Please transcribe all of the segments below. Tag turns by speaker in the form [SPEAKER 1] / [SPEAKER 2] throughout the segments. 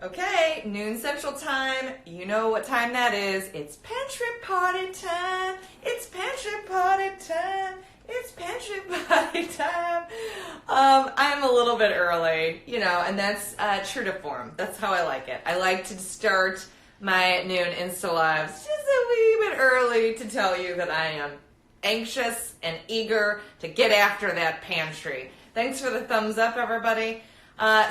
[SPEAKER 1] Okay, noon Central Time. You know what time that is. It's Pantry Party time. It's Pantry Party time. It's Pantry Party time. I'm a little bit early, and that's true to form. That's how I like it. I like to start my noon Insta Lives just a wee bit early to tell you that I am anxious and eager to get after that pantry. Thanks for the thumbs up, everybody.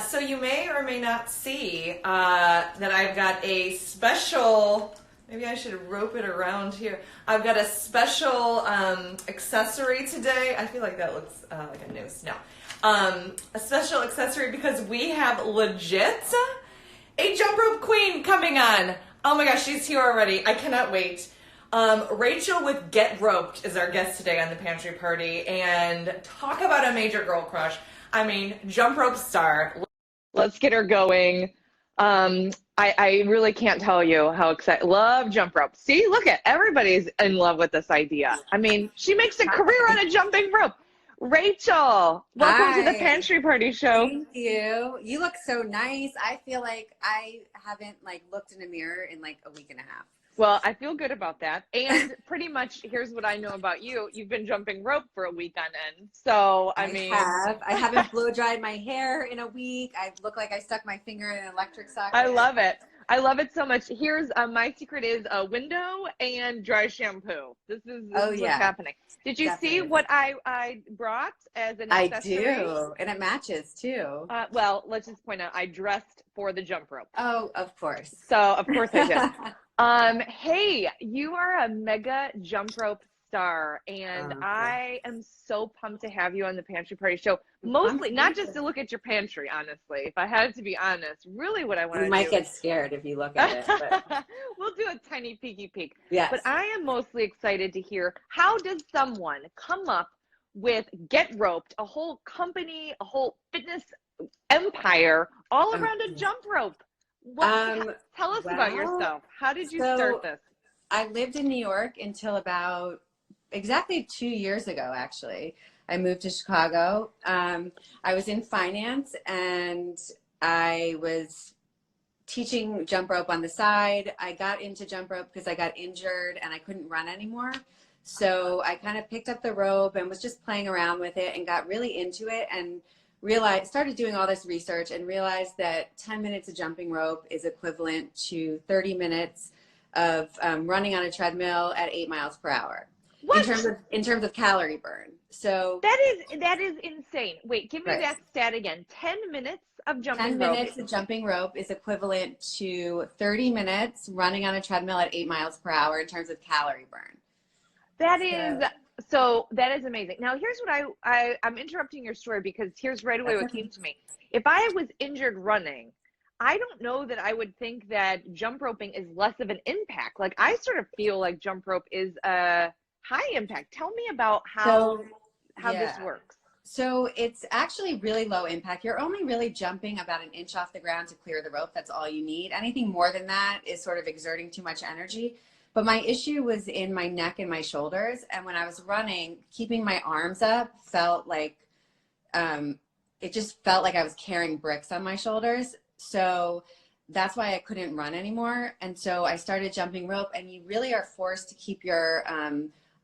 [SPEAKER 1] So you may or may not see that I've got a special, maybe I should rope it around here. I've got a special accessory today. I feel like that looks like a noose. No. A special accessory because we have legit a jump rope queen coming on. Oh my gosh, she's here already. I cannot wait. Rachel with Get Roped is our guest today on the Pantry Party, and talk about a major girl crush. I mean, jump rope star. Let's get her going. I really can't tell you how excited. Love jump rope. See, look at everybody's in love with this idea. I mean, she makes a career on a jumping rope. Rachel, welcome to the Pantry Party show.
[SPEAKER 2] Thank you. You look so nice. I feel like I haven't looked in a mirror in a week and a half.
[SPEAKER 1] Well, I feel good about that. And pretty much, here's what I know about you. You've been jumping rope for a week on end. So, I
[SPEAKER 2] haven't blow dried my hair in a week. I look like I stuck my finger in an electric socket.
[SPEAKER 1] I love it. I love it so much. Here's my secret is a window and dry shampoo. This is what's happening. Did you see what I brought as an accessory?
[SPEAKER 2] I do, and it matches too.
[SPEAKER 1] Well, let's just point out I dressed for the jump rope.
[SPEAKER 2] Oh, of course.
[SPEAKER 1] So, of course I did. Hey, you are a mega jump rope star, and I am so pumped to have you on the Pantry Party show. Mostly, not just to look at your pantry, honestly. If I had to be honest, really what I want to do.
[SPEAKER 2] You might get scared if you look at it. But...
[SPEAKER 1] We'll do a tiny peeky peek.
[SPEAKER 2] Yes.
[SPEAKER 1] But I am mostly excited to hear, how does someone come up with Get Roped, a whole company, a whole fitness empire, all around a jump rope? Tell us about yourself. How did you start this?
[SPEAKER 2] I lived in New York until about exactly 2 years ago, actually. I moved to Chicago. I was in finance and I was teaching jump rope on the side. I got into jump rope because I got injured and I couldn't run anymore. So I kind of picked up the rope and was just playing around with it and got really into it and started doing all this research and realized that 10 minutes of jumping rope is equivalent to 30 minutes of running on a treadmill at 8 miles per hour.
[SPEAKER 1] What?
[SPEAKER 2] In terms of calorie burn. So
[SPEAKER 1] that is insane. Wait, give me that stat again. 10 minutes of jumping rope.
[SPEAKER 2] 10 minutes of jumping rope is equivalent to 30 minutes running on a treadmill at 8 miles per hour in terms of calorie burn.
[SPEAKER 1] So that is amazing. Now, here's what I'm interrupting your story because here's right away what came to me. If I was injured running, I don't know that I would think that jump roping is less of an impact. Like, I sort of feel like jump rope is a high impact. Tell me about how this works.
[SPEAKER 2] So it's actually really low impact. You're only really jumping about an inch off the ground to clear the rope. That's all you need. Anything more than that is sort of exerting too much energy. But my issue was in my neck and my shoulders. And when I was running, keeping my arms up felt like, it just felt like I was carrying bricks on my shoulders. So that's why I couldn't run anymore. And so I started jumping rope, and you really are forced to keep your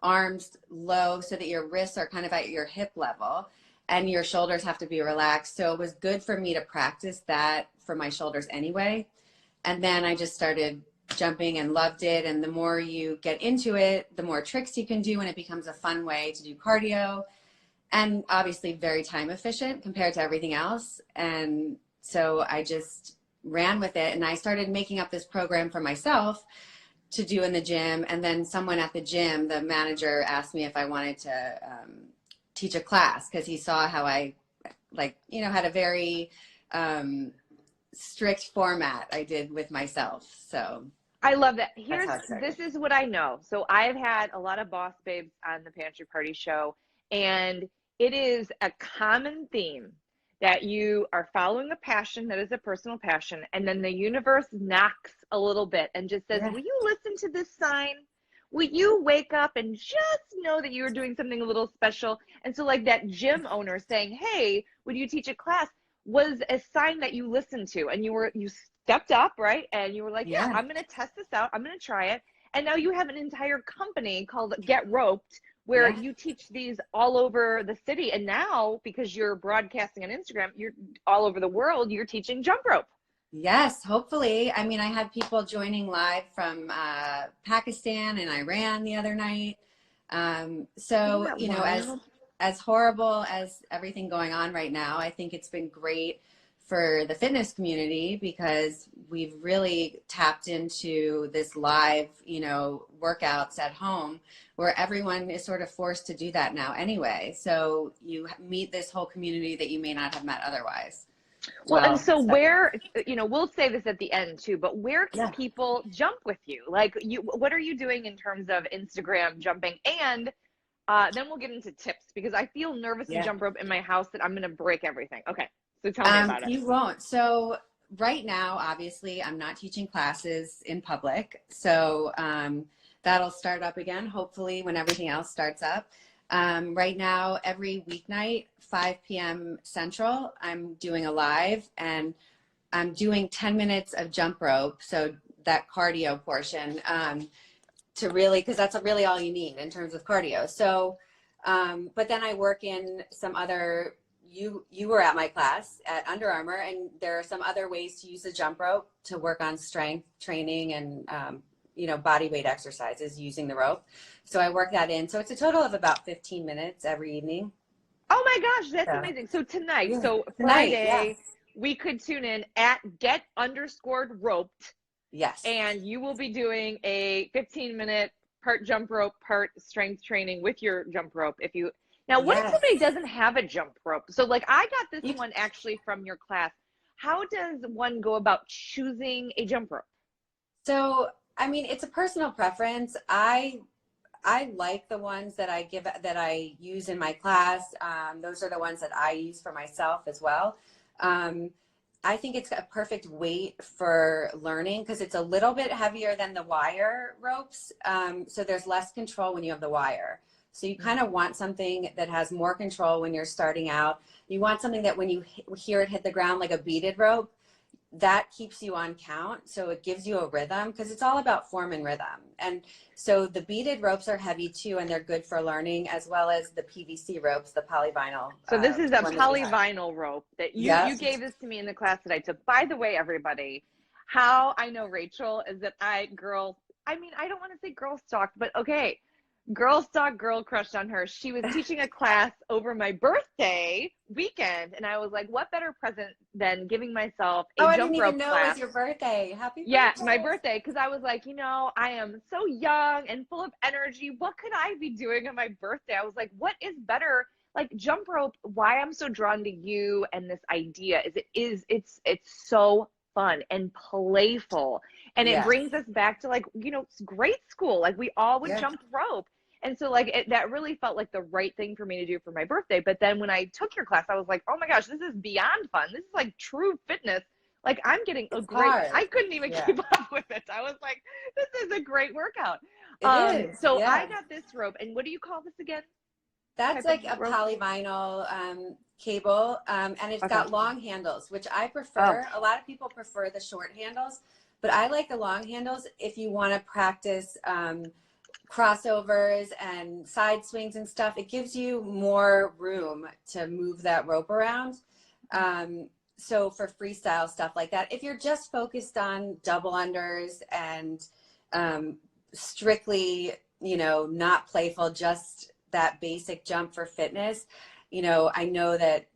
[SPEAKER 2] arms low so that your wrists are kind of at your hip level and your shoulders have to be relaxed. So it was good for me to practice that for my shoulders anyway. And then I just started jumping and loved it. And the more you get into it, the more tricks you can do, and it becomes a fun way to do cardio, and obviously very time efficient compared to everything else. And so I just ran with it, and I started making up this program for myself to do in the gym. And then someone at the gym, the manager, asked me if I wanted to teach a class because he saw how I had a very strict format I did with myself. So
[SPEAKER 1] I love that. This is what I know. So I've had a lot of boss babes on the Pantry Party show, and it is a common theme that you are following a passion that is a personal passion, and then the universe knocks a little bit and just says, will you listen to this sign? Will you wake up and just know that you're doing something a little special? And so like that gym owner saying, hey, would you teach a class?
[SPEAKER 3] was a sign that you listened to, and you stepped up, right? And you were like, yeah, I'm going to test this out. I'm going to try it. And now you have an entire company called Get Roped, where you teach these all over the city. And now, because you're broadcasting on Instagram, you're all over the world, you're teaching jump rope.
[SPEAKER 2] Yes, hopefully. I mean, I had people joining live from Pakistan and Iran the other night. So, you know, as horrible as everything going on right now, I think it's been great for the fitness community because we've really tapped into this live, you know, workouts at home where everyone is sort of forced to do that now anyway. So you meet this whole community that you may not have met otherwise.
[SPEAKER 3] Well, and so where, you know, we'll say this at the end too, but where can people jump with you? Like what are you doing in terms of Instagram jumping? And then we'll get into tips because I feel nervous to jump rope in my house that I'm going to break everything. Okay. So tell me about it.
[SPEAKER 2] You won't. So right now, obviously, I'm not teaching classes in public. So that'll start up again, hopefully, when everything else starts up. Right now, every weeknight, 5 p.m. Central, I'm doing a live and I'm doing 10 minutes of jump rope. So that cardio portion to really, because that's really all you need in terms of cardio. So, but then I work in some other, you were at my class at Under Armour, and there are some other ways to use the jump rope to work on strength training and, you know, body weight exercises using the rope. So I work that in. So it's a total of about 15 minutes every evening.
[SPEAKER 3] Oh my gosh, that's amazing. So tonight, Friday, we could tune in at get_roped.
[SPEAKER 2] Yes.
[SPEAKER 3] And you will be doing a 15-minute part jump rope, part strength training with your jump rope. Now, what if somebody doesn't have a jump rope? So like I got this one actually from your class. How does one go about choosing a jump rope?
[SPEAKER 2] So, I mean, it's a personal preference. I like the ones that I use in my class. Those are the ones that I use for myself as well. I think it's a perfect weight for learning because it's a little bit heavier than the wire ropes. So there's less control when you have the wire. So you kind of want something that has more control when you're starting out. You want something that when you hear it hit the ground, like a beaded rope, that keeps you on count. So it gives you a rhythm because it's all about form and rhythm. And so the beaded ropes are heavy too, and they're good for learning, as well as the PVC ropes, the polyvinyl.
[SPEAKER 3] So this is a polyvinyl rope that you gave this to me in the class that I took. By the way, everybody, how I know Rachel is that I don't want to say girl stalked, but okay. Girl stalk, girl crushed on her. She was teaching a class over my birthday weekend, and I was like, what better present than giving myself a jump rope class?
[SPEAKER 2] I didn't even know it was your birthday. Happy birthday.
[SPEAKER 3] Yeah, my birthday, because I was like, you know, I am so young and full of energy. What could I be doing on my birthday? I was like, what is better? Like jump rope, why I'm so drawn to you and this idea is it's so fun and playful. And it brings us back to like, you know, grade school. Like we all would jump rope. And so like that really felt like the right thing for me to do for my birthday. But then when I took your class, I was like, oh my gosh, this is beyond fun. This is like true fitness. Like I'm getting I couldn't even keep up with it. I was like, this is a great workout. I got this rope. And what do you call this again?
[SPEAKER 2] That's like a polyvinyl cable. And it's got long handles, which I prefer. A lot of people prefer the short handles, but I like the long handles if you want to practice crossovers and side swings and stuff. It gives you more room to move that rope around. So for freestyle stuff like that, if you're just focused on double unders and strictly, you know, not playful, just that basic jump for fitness, you know, I know that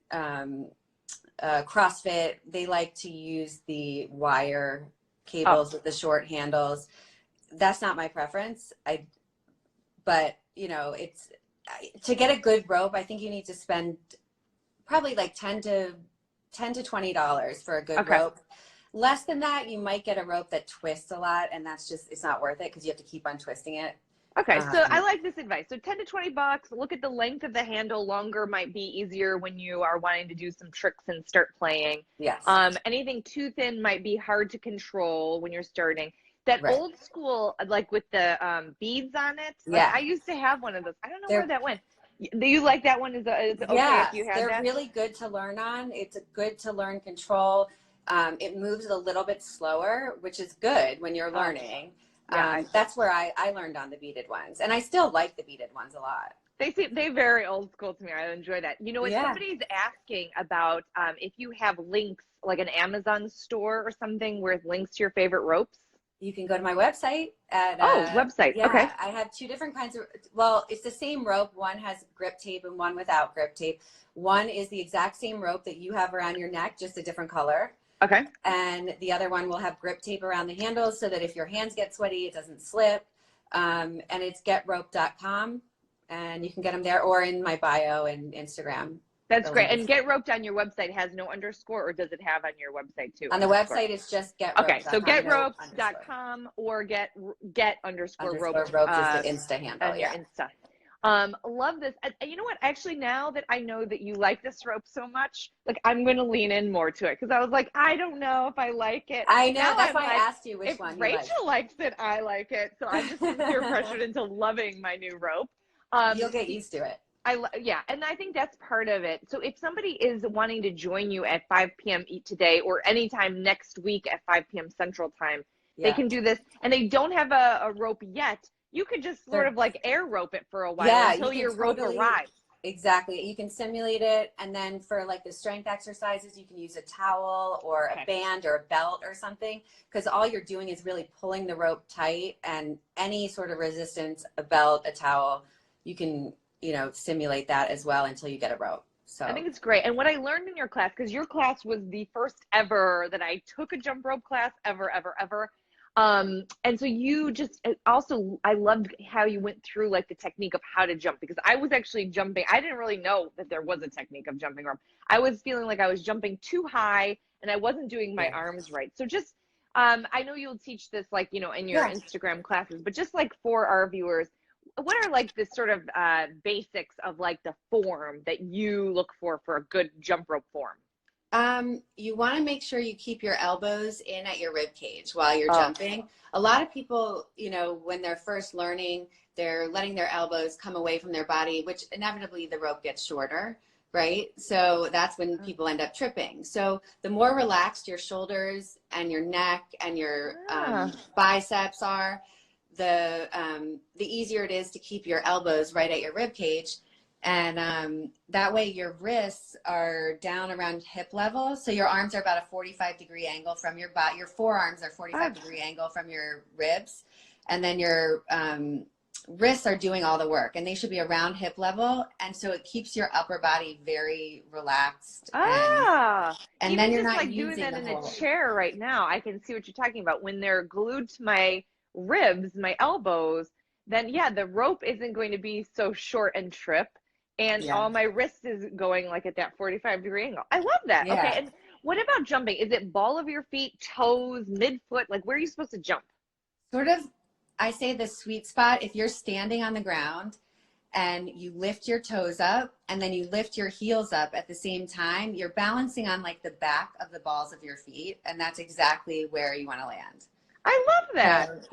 [SPEAKER 2] CrossFit, they like to use the wire cables with the short handles. That's not my preference. But you know, to get a good rope, I think you need to spend probably like $10 to $20 for a good rope. Less than that, you might get a rope that twists a lot, and it's not worth it because you have to keep on twisting it.
[SPEAKER 3] Okay, so I like this advice. So 10 to 20 bucks, look at the length of the handle. Longer might be easier when you are wanting to do some tricks and start playing.
[SPEAKER 2] Yes.
[SPEAKER 3] Anything too thin might be hard to control when you're starting. That old school, like with the beads on it. Like I used to have one of those. I don't know where that went. Do you like that one? Is it okay
[SPEAKER 2] Yeah,
[SPEAKER 3] if you had
[SPEAKER 2] they're
[SPEAKER 3] that?
[SPEAKER 2] really good to learn on. It's a good to learn control. It moves a little bit slower, which is good when you're learning.
[SPEAKER 3] Yeah,
[SPEAKER 2] That's where I learned on the beaded ones, and I still like the beaded ones a lot.
[SPEAKER 3] they very old school to me. I enjoy that. You know what?
[SPEAKER 2] Yeah,
[SPEAKER 3] Somebody's asking about if you have links, like an Amazon store or something with links to your favorite ropes.
[SPEAKER 2] you can go to my website at
[SPEAKER 3] Oh, website. Okay.
[SPEAKER 2] yeah, I have two different kinds of, well, it's the same rope. One has grip tape and one without grip tape. One is the exact same rope that you have around your neck, just a different color.
[SPEAKER 3] Okay.
[SPEAKER 2] And the other one will have grip tape around the handles so that if your hands get sweaty, it doesn't slip. And it's getrope.com, and you can get them there or in my bio and Instagram.
[SPEAKER 3] That's great. And Get Roped on your website has no underscore, or does it have on your website too?
[SPEAKER 2] On the website, it's just getrope.com.
[SPEAKER 3] Okay, so
[SPEAKER 2] getropes.com
[SPEAKER 3] or get underscore rope.
[SPEAKER 2] Rope is the Insta handle.
[SPEAKER 3] Yeah. Insta. Love this. And you know what? Actually, now that I know that you like this rope so much, like I'm going to lean in more to it because I was like, I don't know if I like it.
[SPEAKER 2] I know.
[SPEAKER 3] Now
[SPEAKER 2] That's
[SPEAKER 3] I'm
[SPEAKER 2] why
[SPEAKER 3] like,
[SPEAKER 2] I asked you which one you
[SPEAKER 3] Rachel likes it, I like it. So I'm just peer pressured into loving my new rope.
[SPEAKER 2] You'll get used to it.
[SPEAKER 3] Yeah, and I think that's part of it. So if somebody is wanting to join you at 5 p.m. Eat Today or anytime next week at 5 p.m. Central Time, they can do this, and they don't have a rope yet. You could just sort of like air rope it for a while until your rope arrives.
[SPEAKER 2] Exactly. You can simulate it, and then for like the strength exercises, you can use a towel or a band or a belt or something, because all you're doing is really pulling the rope tight, and any sort of resistance, a belt, a towel, you can simulate that as well until you get a rope. So
[SPEAKER 3] I think it's great. And what I learned in your class, because your class was the first ever that I took a jump rope class ever. And so you just also, I loved how you went through like the technique of how to jump, because I was actually jumping. I didn't really know that there was a technique of jumping rope. I was feeling like I was jumping too high and I wasn't doing my arms right. So just, I know you'll teach this like, in your Instagram classes, but just like for our viewers, what are like the sort of basics of like the form that you look for a good jump rope form?
[SPEAKER 2] You want to make sure you keep your elbows in at your rib cage while you're jumping. A lot of people, when they're first learning, they're letting their elbows come away from their body, which inevitably the rope gets shorter, right? So that's when people end up tripping. So the more relaxed your shoulders and your neck and your biceps are, the easier it is to keep your elbows right at your rib cage. And that way your wrists are down around hip level. So your arms are about a 45-degree angle from your butt. Your forearms are 45-degree angle from your ribs. And then your wrists are doing all the work, and they should be around hip level. And so it keeps your upper body very relaxed. And then you're not
[SPEAKER 3] like
[SPEAKER 2] using
[SPEAKER 3] doing that in
[SPEAKER 2] whole...
[SPEAKER 3] a chair right now. I can see what you're talking about. When they're glued to my ribs, my elbows, then the rope isn't going to be so short and trip. And all my wrist is going like at that 45-degree angle. I love that.
[SPEAKER 2] Yeah.
[SPEAKER 3] Okay. And what about jumping? Is it ball of your feet, toes, midfoot? Like, where are you supposed to jump?
[SPEAKER 2] Sort of, I say the sweet spot, if you're standing on the ground and you lift your toes up and then you lift your heels up at the same time, you're balancing on like the back of the balls of your feet. And that's exactly where you want to land.
[SPEAKER 3] I love that.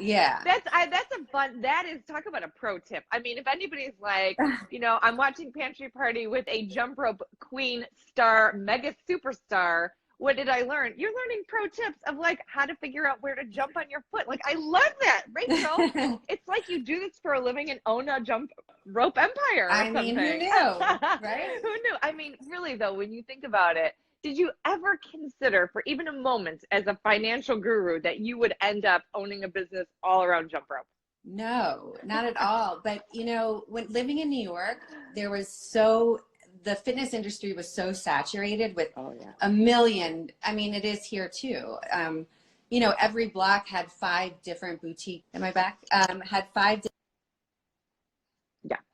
[SPEAKER 3] That's a fun, talk about a pro tip. I mean, if anybody's like, I'm watching Pantry Party with a jump rope queen star, mega superstar, what did I learn? You're learning pro tips of like how to figure out where to jump on your foot. Like, I love that, Rachel. It's like you do this for a living and own a jump rope empire or something.
[SPEAKER 2] Who knew, right?
[SPEAKER 3] Who knew? I mean, really though, when you think about it, did you ever consider for even a moment as a financial guru that you would end up owning a business all around jump rope?
[SPEAKER 2] No, not at all. But, when living in New York, the fitness industry was so saturated with a million. I mean, it is here too. Every block had 5 different boutique. Am I back? Had 5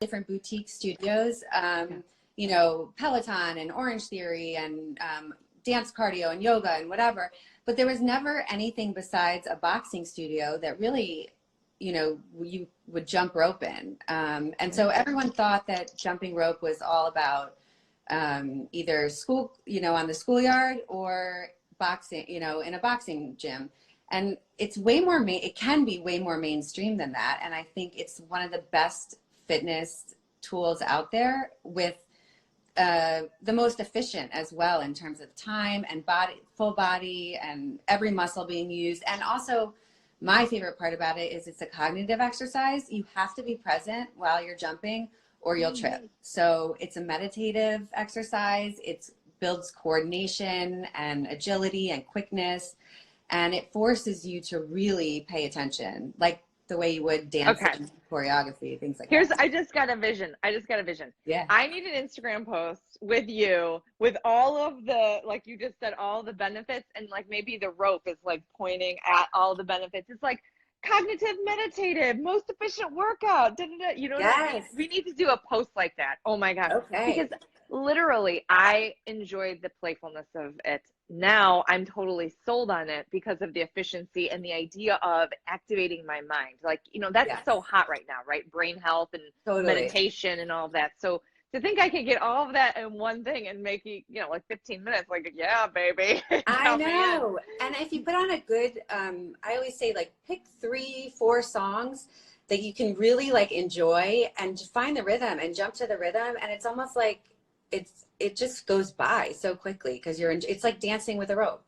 [SPEAKER 2] different boutique studios. Peloton and Orange Theory and dance cardio and yoga and whatever. But there was never anything besides a boxing studio that really, you would jump rope in. And so everyone thought that jumping rope was all about either school, on the schoolyard or boxing, in a boxing gym. And it's way more, it can be way more mainstream than that. And I think it's one of the best fitness tools out there with the most efficient as well in terms of time and body, full body, and every muscle being used. And also, my favorite part about it is it's a cognitive exercise. You have to be present while you're jumping or you'll trip. So it's a meditative exercise. It builds coordination and agility and quickness, and it forces you to really pay attention, like the way you would dance and choreography, things like that.
[SPEAKER 3] I just got a vision.
[SPEAKER 2] Yeah.
[SPEAKER 3] I need an Instagram post with you with all of the, like you just said, all the benefits, and like maybe the rope is like pointing at all the benefits. It's like cognitive, meditative, most efficient workout. Da, da, da. You know what I mean? We need to do a post like that. Oh my gosh.
[SPEAKER 2] Okay.
[SPEAKER 3] Because literally, I enjoyed the playfulness of it. Now I'm totally sold on it because of the efficiency and the idea of activating my mind. Like, you know, that's so hot right now, right? Brain health and meditation and all of that. So to think I could get all of that in one thing and make it, you know, like 15 minutes, like, yeah, baby.
[SPEAKER 2] I know. And if you put on a good, I always say, like, pick 3-4 songs that you can really like enjoy and just find the rhythm and jump to the rhythm. And it's almost like it just goes by so quickly because it's like dancing with a rope.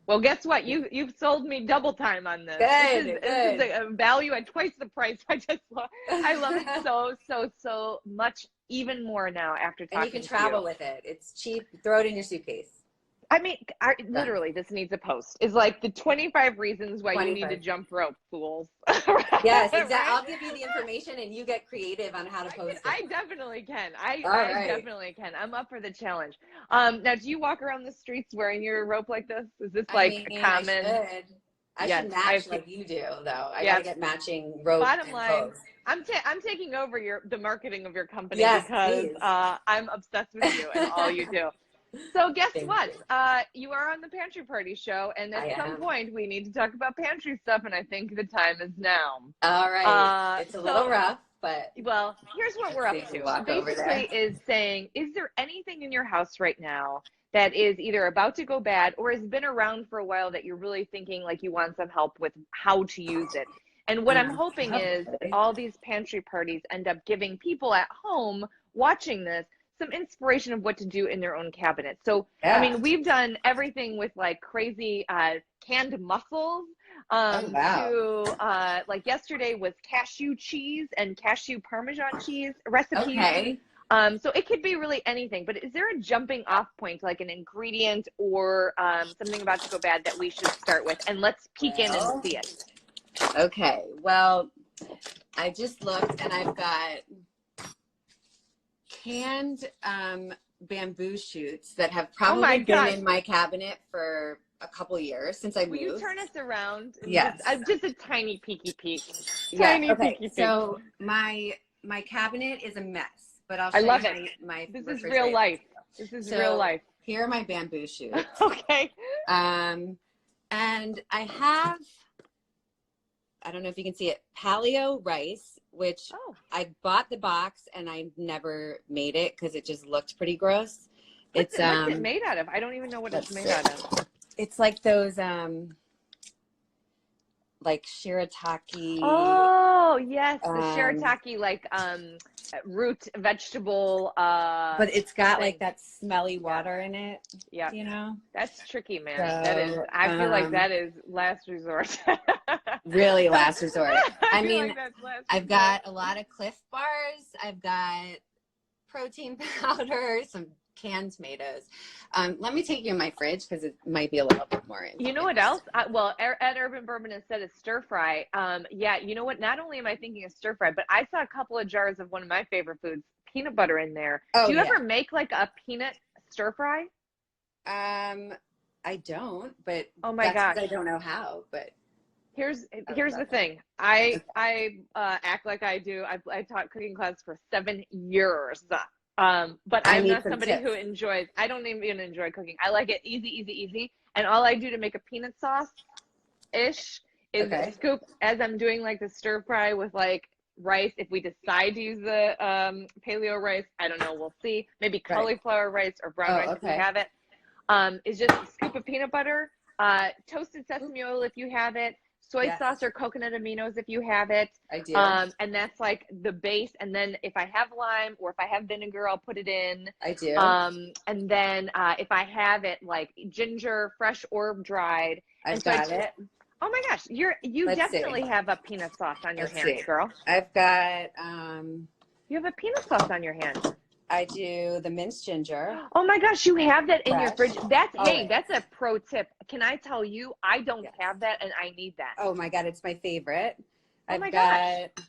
[SPEAKER 3] Well, guess what? You've sold me double time on this.
[SPEAKER 2] Good.
[SPEAKER 3] This is a value at twice the price. I love it so much, even more now after talking to you.
[SPEAKER 2] And you can travel with it. It's cheap. Throw it in your suitcase.
[SPEAKER 3] I mean, literally, this needs a post. It's like the 25 reasons why you need to jump rope, fools.
[SPEAKER 2] Yes, exactly. Right? I'll give you the information and you get creative on how to post it.
[SPEAKER 3] I definitely can. I definitely can. I'm up for the challenge. Now, do you walk around the streets wearing your rope like this? Is this like a common?
[SPEAKER 2] I should match like you do, though. I gotta get matching rope. Bottom line,
[SPEAKER 3] I'm taking over the marketing of your company because I'm obsessed with you and all you do. So guess what? You are on the Pantry Party show, and at some point we need to talk about pantry stuff, and I think the time is now.
[SPEAKER 2] All right. It's a little rough, but
[SPEAKER 3] well, here's what we're up to. Basically, is saying, is there anything in your house right now that is either about to go bad or has been around for a while that you're really thinking like you want some help with how to use it? And what I'm hoping is all these pantry parties end up giving people at home watching this some inspiration of what to do in their own cabinet. So, I mean, we've done everything with like crazy canned mussels to like yesterday was cashew cheese and cashew Parmesan cheese recipes.
[SPEAKER 2] Okay.
[SPEAKER 3] So it could be really anything, but is there a jumping off point, like an ingredient or something about to go bad that we should start with? And let's peek in and see it.
[SPEAKER 2] Okay. Well, I just looked and I've got canned bamboo shoots that have probably been in my cabinet for a couple years since I moved.
[SPEAKER 3] Will you turn us around?
[SPEAKER 2] Yes.
[SPEAKER 3] Just a tiny peeky peek.
[SPEAKER 2] Tiny peeky peek. So my cabinet is a mess, but I'll show you my
[SPEAKER 3] This is real life. This is real life.
[SPEAKER 2] Here are my bamboo shoots.
[SPEAKER 3] Okay.
[SPEAKER 2] And I have, I don't know if you can see it, paleo rice, which I bought the box and I never made it because it just looked pretty gross.
[SPEAKER 3] What's it made out of? I don't even know what it's made out of.
[SPEAKER 2] It's like those like shirataki.
[SPEAKER 3] Oh yes, the shirataki like root vegetable.
[SPEAKER 2] But it's got like that smelly water in it.
[SPEAKER 3] Yeah,
[SPEAKER 2] you know
[SPEAKER 3] that's tricky, man. So, that is. I feel like that is last resort.
[SPEAKER 2] Really last resort. I mean, I've got a lot of Cliff Bars. I've got protein powder, some canned tomatoes. Let me take you in my fridge because it might be a little bit more.
[SPEAKER 3] You know what else? Well, Ed Urban Bourbon has said it's stir fry. Yeah, you know what? Not only am I thinking of stir fry, but I saw a couple of jars of one of my favorite foods, peanut butter in there. Do you ever make like a peanut stir fry?
[SPEAKER 2] I don't, but
[SPEAKER 3] oh my gosh,
[SPEAKER 2] I don't know how, but.
[SPEAKER 3] Here's the thing. I act like I do. I taught cooking class for 7 years. But I'm not somebody who enjoys. I don't even enjoy cooking. I like it easy. And all I do to make a peanut sauce-ish is scoop as I'm doing like the stir fry with like rice. If we decide to use the paleo rice, I don't know. We'll see. Maybe cauliflower rice or brown rice if we have it. Is just a scoop of peanut butter, toasted sesame oil if you have it. soy sauce or coconut aminos if you have it.
[SPEAKER 2] I do.
[SPEAKER 3] And that's like the base. And then if I have lime or if I have vinegar, I'll put it in.
[SPEAKER 2] I do.
[SPEAKER 3] And then if I have it like ginger, fresh or dried.
[SPEAKER 2] I've got it.
[SPEAKER 3] Oh my gosh, you definitely have a peanut sauce on your hands, girl.
[SPEAKER 2] I've got
[SPEAKER 3] you have a peanut sauce on your hands.
[SPEAKER 2] I do the minced ginger.
[SPEAKER 3] Oh my gosh, you have that in your fridge. That's
[SPEAKER 2] Always.
[SPEAKER 3] That's a pro tip. Can I tell you, I don't have that and I need that.
[SPEAKER 2] Oh my God, it's my favorite.
[SPEAKER 3] Oh
[SPEAKER 2] I've
[SPEAKER 3] my
[SPEAKER 2] got
[SPEAKER 3] gosh.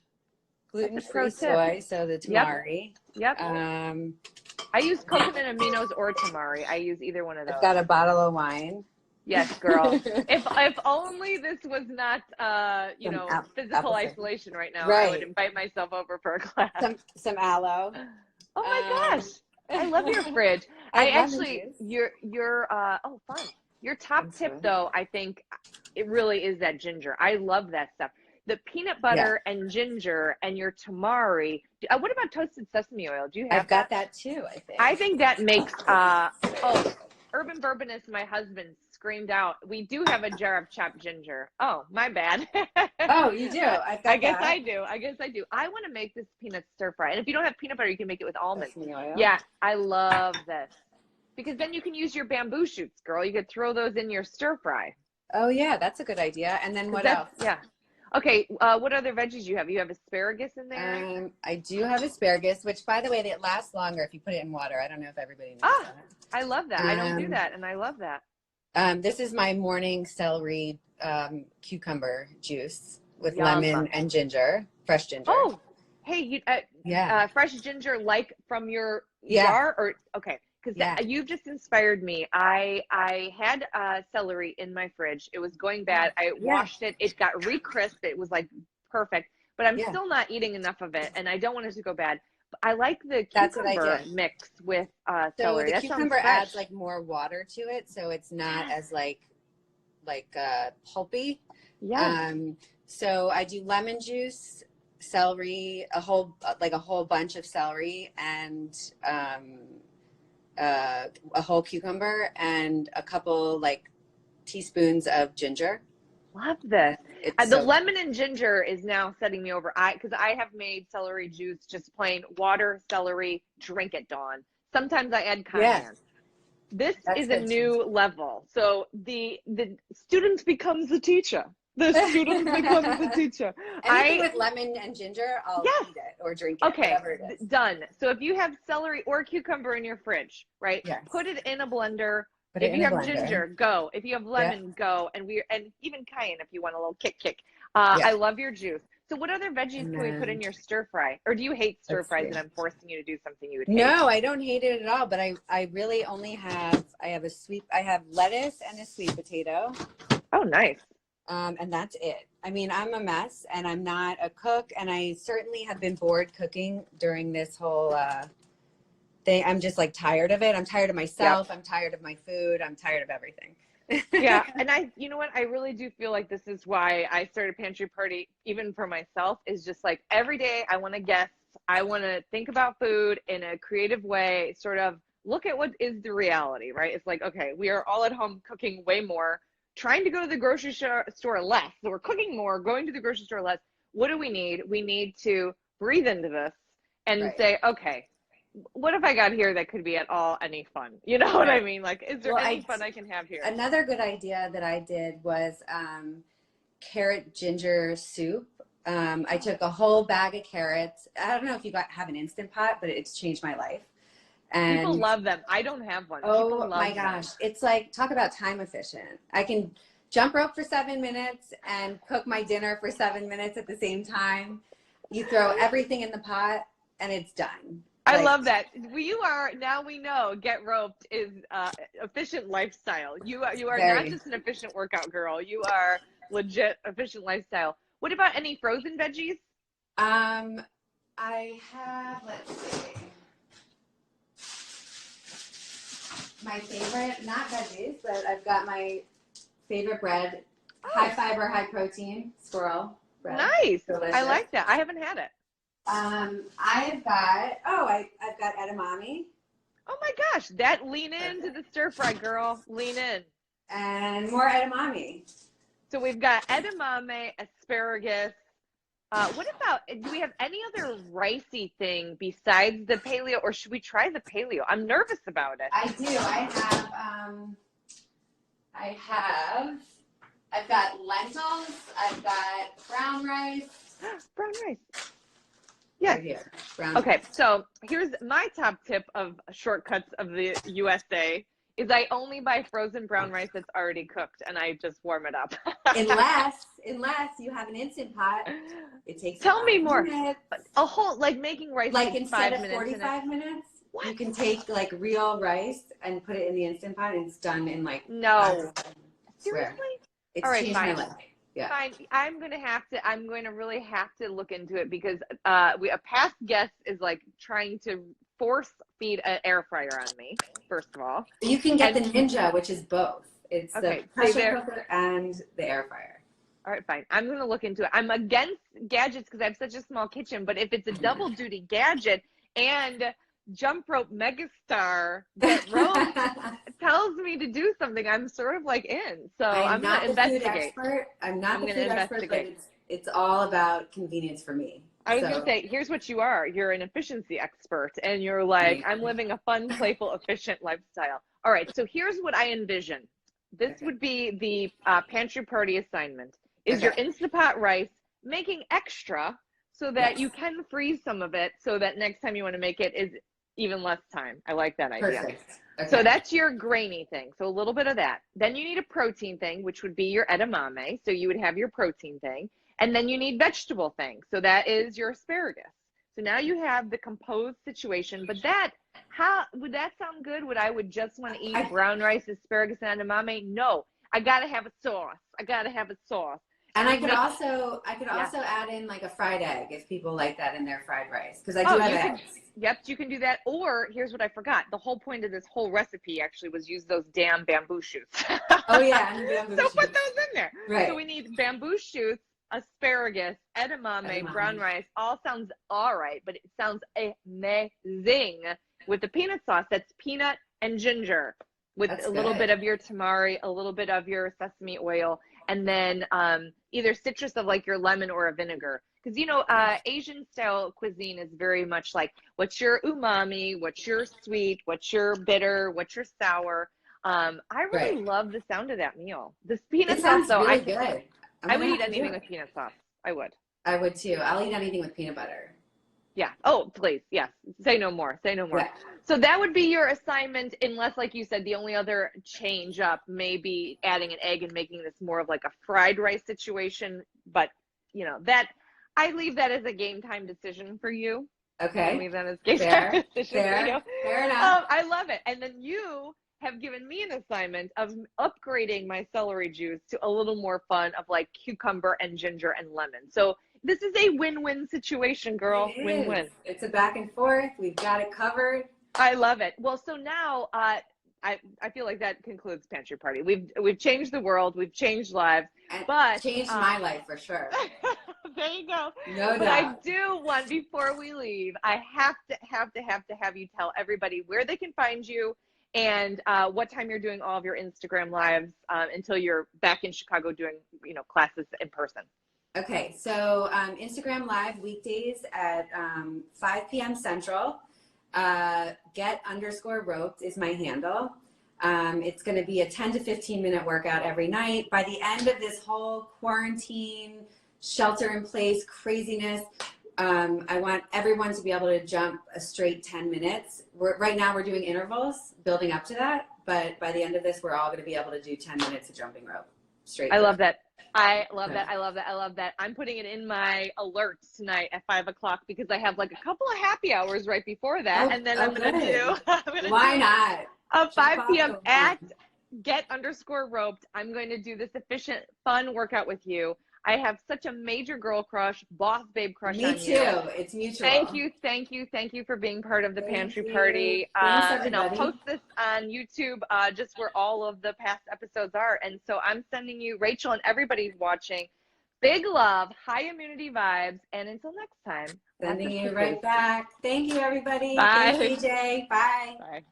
[SPEAKER 2] gluten-free soy, so the tamari.
[SPEAKER 3] Yep. I use coconut aminos or tamari. I use either one of those.
[SPEAKER 2] I've got a bottle of wine.
[SPEAKER 3] Yes, girl. If only this was not physical isolation right now, I would invite myself over for a glass.
[SPEAKER 2] Some aloe.
[SPEAKER 3] Oh my gosh. I love your fridge. Your fun. Your top tip though, I think it really is that ginger. I love that stuff. The peanut butter and ginger and your tamari. What about toasted sesame oil? Do you have
[SPEAKER 2] I've got that too,
[SPEAKER 3] I think that makes Urban Bourbonist, my husband, screamed out, we do have a jar of chopped ginger. Oh, my bad.
[SPEAKER 2] Oh, you do? I
[SPEAKER 3] guess I do. I want to make this peanut stir fry. And if you don't have peanut butter, you can make it with almonds.
[SPEAKER 2] Oil.
[SPEAKER 3] Yeah, I love this. Because then you can use your bamboo shoots, girl. You could throw those in your stir fry.
[SPEAKER 2] Oh, yeah, that's a good idea. And then what else?
[SPEAKER 3] Yeah. Okay, what other veggies do you have? You have asparagus in there?
[SPEAKER 2] I do have asparagus, which, by the way, it lasts longer if you put it in water. I don't know if everybody knows that.
[SPEAKER 3] I love that. I don't do that, and I love that.
[SPEAKER 2] This is my morning celery cucumber juice with lemon and ginger, fresh ginger.
[SPEAKER 3] Oh, hey, fresh ginger, like from your jar? Or okay. Because you've just inspired me. I had celery in my fridge. It was going bad. I washed it. It got re-crisped. It was like perfect. But I'm still not eating enough of it, and I don't want it to go bad. But I like the cucumber mix with celery.
[SPEAKER 2] So the cucumber adds like more water to it, so it's not as like pulpy.
[SPEAKER 3] Yeah.
[SPEAKER 2] So I do lemon juice, celery, a whole bunch of celery, and a whole cucumber and a couple teaspoons of ginger.
[SPEAKER 3] Love this. The lemon and ginger is now setting me over. Because I have made celery juice, just plain water, celery, drink it, Dawn. Sometimes I add cayenne. This is a new level. So the student becomes the teacher. The student becomes the teacher.
[SPEAKER 2] Anything with lemon and ginger, I'll eat it or drink it.
[SPEAKER 3] Okay,
[SPEAKER 2] whatever it is.
[SPEAKER 3] Done. So if you have celery or cucumber in your fridge, right? Yes. Put it in a blender. If you have ginger, go. If you have lemon, go. And even cayenne if you want a little kick. I love your juice. So what other veggies can we put in your stir fry? Or do you hate stir fries and I'm forcing you to do something you would hate?
[SPEAKER 2] No, I don't hate it at all, but I really only have I have lettuce and a sweet potato.
[SPEAKER 3] Oh, nice.
[SPEAKER 2] And that's it. I mean, I'm a mess and I'm not a cook, and I certainly have been bored cooking during this whole thing. I'm just tired of it. I'm tired of myself. Yep. I'm tired of my food. I'm tired of everything.
[SPEAKER 3] Yeah. And you know what? I really do feel like this is why I started Pantry Party, even for myself, is just every day I want to guess. I want to think about food in a creative way, sort of look at what is the reality, right? It's okay, we are all at home cooking way more, trying to go to the grocery store less. So we're cooking more, going to the grocery store less. What do we need? We need to breathe into this and say, okay, what have I got here that could be at all any fun? You know what I mean? Is there any fun I can have here?
[SPEAKER 2] Another good idea that I did was carrot ginger soup. I took a whole bag of carrots. I don't know if you have an Instant Pot, but it's changed my life. And
[SPEAKER 3] people love them. I don't have one.
[SPEAKER 2] Oh my gosh. It's talk about time efficient. I can jump rope for 7 minutes and cook my dinner for 7 minutes at the same time. You throw everything in the pot and it's done.
[SPEAKER 3] I love that. Now we know Get Roped is efficient lifestyle. You are not just an efficient workout girl. You are legit efficient lifestyle. What about any frozen veggies?
[SPEAKER 2] I have, let's see. My favorite, not veggies, but I've got my favorite bread, high fiber, high protein, squirrel bread.
[SPEAKER 3] Nice.
[SPEAKER 2] Delicious.
[SPEAKER 3] I like that. I haven't had it.
[SPEAKER 2] I've got edamame.
[SPEAKER 3] Oh my gosh, lean into the stir fry, girl. Lean in.
[SPEAKER 2] And more edamame.
[SPEAKER 3] So we've got edamame, asparagus. What about, do we have any other ricey thing besides the paleo, or should we try the paleo? I'm nervous about it.
[SPEAKER 2] I do. I've got lentils. I've got brown rice.
[SPEAKER 3] Brown rice. Yeah.
[SPEAKER 2] Right here. Brown
[SPEAKER 3] Okay,
[SPEAKER 2] rice.
[SPEAKER 3] so here's my top tip of shortcuts of the USA is I only buy frozen brown rice that's already cooked and I just warm it up.
[SPEAKER 2] unless you have an Instant Pot, it takes.
[SPEAKER 3] Tell me more.
[SPEAKER 2] Minutes.
[SPEAKER 3] A whole, like making rice
[SPEAKER 2] Like
[SPEAKER 3] takes
[SPEAKER 2] instead
[SPEAKER 3] 5
[SPEAKER 2] of
[SPEAKER 3] minutes
[SPEAKER 2] 45 minutes,
[SPEAKER 3] What?
[SPEAKER 2] you can take like real rice and put it in the Instant Pot, and it's done in like.
[SPEAKER 3] No.
[SPEAKER 2] Swear.
[SPEAKER 3] Seriously?
[SPEAKER 2] It's
[SPEAKER 3] All right,
[SPEAKER 2] changed
[SPEAKER 3] fine.
[SPEAKER 2] my life. Yeah.
[SPEAKER 3] Fine. I'm going to really have to look into it because a past guest is like trying to force feed an air fryer on me, first of all.
[SPEAKER 2] You can get the Ninja, which is both. It's
[SPEAKER 3] Okay,
[SPEAKER 2] the pressure cooker and the air fryer.
[SPEAKER 3] All right, fine. I'm going to look into it. I'm against gadgets because I have such a small kitchen, but if it's a double duty gadget and jump rope megastar that rope tells me to do something, I'm sort of like in. So I'm going to investigate.
[SPEAKER 2] I'm not the food expert, but it's all about convenience for me.
[SPEAKER 3] I was going to say, here's what you are. You're an efficiency expert, and you're like, I'm living a fun, playful, efficient lifestyle. All right, so here's what I envision. This would be the Pantry Party assignment. Is your Instapot rice making extra so that you can freeze some of it so that next time you want to make it is even less time. I like that idea.
[SPEAKER 2] Perfect. Okay.
[SPEAKER 3] So that's your grainy thing. So a little bit of that. Then you need a protein thing, which would be your edamame. So you would have your protein thing. And then you need vegetable thing. So that is your asparagus. So now you have the composed situation. But how would that sound good? I would just want to eat brown rice, asparagus, and edamame? No, I got to have a sauce.
[SPEAKER 2] And I could also add in like a fried egg if people like that in their fried rice, because I do have eggs.
[SPEAKER 3] Yep, you can do that. Or here's what I forgot. The whole point of this whole recipe actually was use those damn bamboo shoots.
[SPEAKER 2] Oh yeah, and bamboo
[SPEAKER 3] so
[SPEAKER 2] shoots.
[SPEAKER 3] put those in there.
[SPEAKER 2] Right.
[SPEAKER 3] So we need bamboo shoots, asparagus, edamame, brown rice. All sounds all right, but it sounds amazing with the peanut sauce. That's peanut and ginger with a little bit of your tamari, a little bit of your sesame oil, and then either citrus of like your lemon or a vinegar. Because, Asian style cuisine is very much like, what's your umami, what's your sweet, what's your bitter, what's your sour. I really love the sound of that meal. This peanut sauce, though,
[SPEAKER 2] really good.
[SPEAKER 3] I would eat anything with peanut sauce. I would.
[SPEAKER 2] I would too. I'll eat anything with peanut butter.
[SPEAKER 3] Yeah. Oh, please. Yes. Say no more. Yeah. So that would be your assignment, unless, like you said, the only other change up may be adding an egg and making this more of like a fried rice situation. But, I leave that as a game time decision for you.
[SPEAKER 2] Okay.
[SPEAKER 3] I leave that as game time decision for you.
[SPEAKER 2] Fair enough.
[SPEAKER 3] I love it. And then you have given me an assignment of upgrading my celery juice to a little more fun of like cucumber and ginger and lemon. So this is a win-win situation, girl. Win-win.
[SPEAKER 2] It's a back and forth. We've got it covered.
[SPEAKER 3] I love it. Well, so now I feel like that concludes Pantry Party. We've changed the world. We've changed lives. But
[SPEAKER 2] changed my life for sure.
[SPEAKER 3] There you go.
[SPEAKER 2] No doubt.
[SPEAKER 3] But I do want, before we leave, I have to have you tell everybody where they can find you and what time you're doing all of your Instagram lives until you're back in Chicago doing classes in person.
[SPEAKER 2] Okay, so Instagram live weekdays at 5 p.m. Central. Get_roped is my handle. It's going to be a 10 to 15 minute workout every night. By the end of this whole quarantine, shelter in place craziness, I want everyone to be able to jump a straight 10 minutes. Right now we're doing intervals building up to that, but by the end of this, we're all going to be able to do 10 minutes of jumping rope straight.
[SPEAKER 3] I love that. I love that. I'm putting it in my alerts tonight at 5 o'clock because I have like a couple of happy hours right before that. And then I'm going to do,
[SPEAKER 2] why not?
[SPEAKER 3] A 5 p.m. at get_roped. I'm going to do this efficient, fun workout with you. I have such a major girl crush, boss babe crush on you.
[SPEAKER 2] Me too. It's mutual.
[SPEAKER 3] Thank you for being part of the Pantry Party.
[SPEAKER 2] Thanks,
[SPEAKER 3] and I'll post this on YouTube, just where all of the past episodes are. And so I'm sending you, Rachel, and everybody watching, big love, high immunity vibes, and until next time.
[SPEAKER 2] Sending you right back. Thank you, everybody.
[SPEAKER 3] Bye.
[SPEAKER 2] Thanks, DJ. Bye.
[SPEAKER 3] Bye.